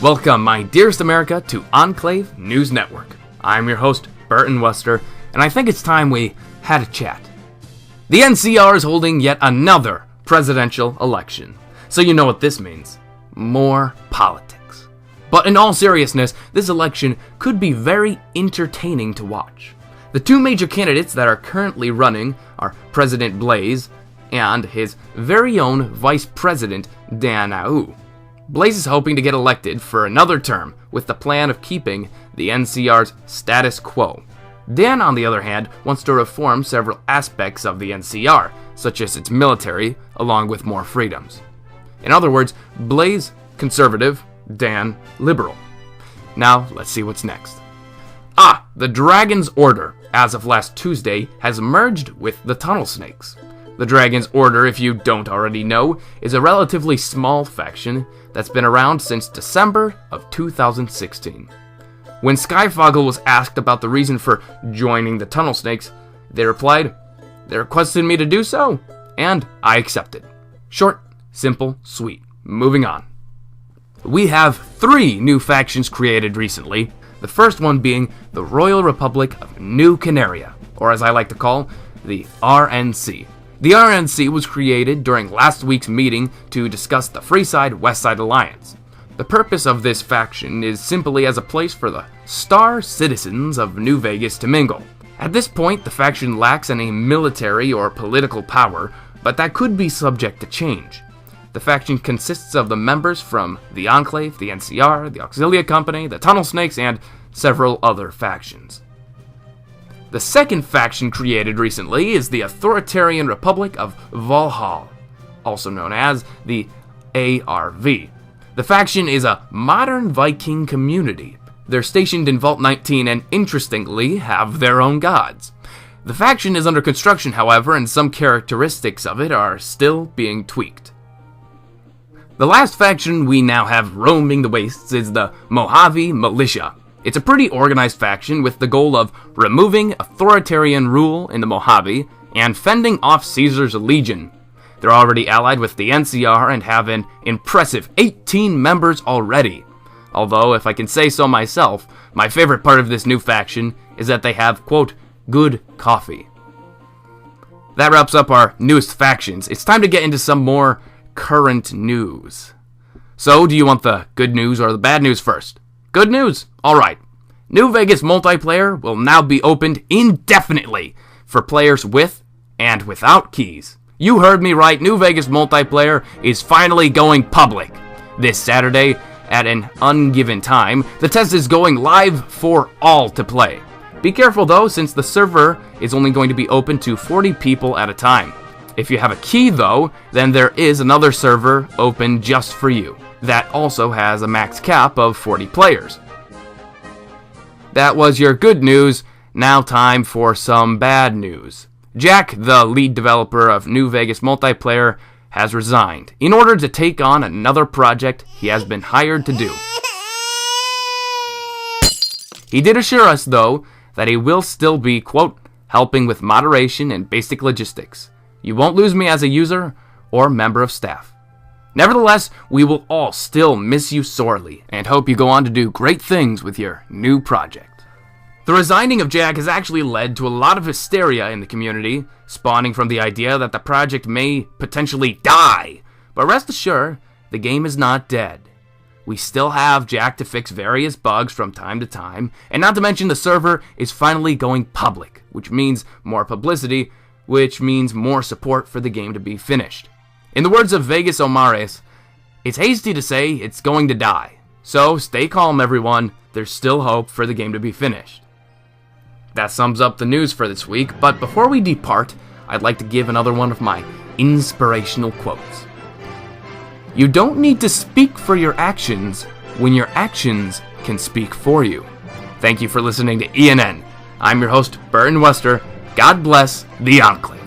Welcome, my dearest America, to Enclave News Network. I'm your host, Burton Wester, and I think it's time we had a chat. The NCR is holding yet another presidential election, so you know what this means. More politics. But in all seriousness, this election could be very entertaining to watch. The two major candidates that are currently running are President Blaze and his very own Vice President Dan Au. Blaze is hoping to get elected for another term with the plan of keeping the NCR's status quo. Dan, on the other hand, wants to reform several aspects of the NCR, such as its military, along with more freedoms. In other words, Blaze, conservative, Dan, liberal. Now, let's see what's next. The Dragon's Order, as of last Tuesday, has merged with the Tunnel Snakes. The Dragon's Order, if you don't already know, is a relatively small faction that's been around since December of 2016. When Skyfoggle was asked about the reason for joining the Tunnel Snakes, they replied, "They requested me to do so, and I accepted." Short, simple, sweet. Moving on. We have 3 new factions created recently, the first one being the Royal Republic of New Canaria, or as I like to call, the RNC. The RNC was created during last week's meeting to discuss the Freeside-West Side Alliance. The purpose of this faction is simply as a place for the star citizens of New Vegas to mingle. At this point, the faction lacks any military or political power, but that could be subject to change. The faction consists of the members from the Enclave, the NCR, the Auxilia Company, the Tunnel Snakes, and several other factions. The second faction created recently is the Authoritarian Republic of Valhalla, also known as the ARV. The faction is a modern Viking community. They're stationed in Vault 19 and, interestingly, have their own gods. The faction is under construction, however, and some characteristics of it are still being tweaked. The last faction we now have roaming the wastes is the Mojave Militia. It's a pretty organized faction with the goal of removing authoritarian rule in the Mojave and fending off Caesar's Legion. They're already allied with the NCR and have an impressive 18 members already. Although, if I can say so myself, my favorite part of this new faction is that they have, quote, good coffee. That wraps up our newest factions. It's time to get into some more current news. So, do you want the good news or the bad news first? Good news! Alright. New Vegas multiplayer will now be opened indefinitely for players with and without keys. You heard me right, New Vegas multiplayer is finally going public. This Saturday, at an ungiven time, the test is going live for all to play. Be careful though, since the server is only going to be open to 40 people at a time. If you have a key though, then there is another server open just for you. That also has a max cap of 40 players. That was your good news. Now time for some bad news. Jack, the lead developer of New Vegas multiplayer, has resigned in order to take on another project he has been hired to do. He did assure us, though, that he will still be, quote, helping with moderation and basic logistics. You won't lose me as a user or member of staff. Nevertheless, we will all still miss you sorely and hope you go on to do great things with your new project. The resigning of Jack has actually led to a lot of hysteria in the community, spawning from the idea that the project may potentially die. But rest assured, the game is not dead. We still have Jack to fix various bugs from time to time, and not to mention the server is finally going public, which means more publicity, which means more support for the game to be finished. In the words of Vegas Omares, it's hasty to say it's going to die. So stay calm, everyone. There's still hope for the game to be finished. That sums up the news for this week, but before we depart, I'd like to give another one of my inspirational quotes. You don't need to speak for your actions when your actions can speak for you. Thank you for listening to ENN. I'm your host, Burton Wester. God bless the Enclave.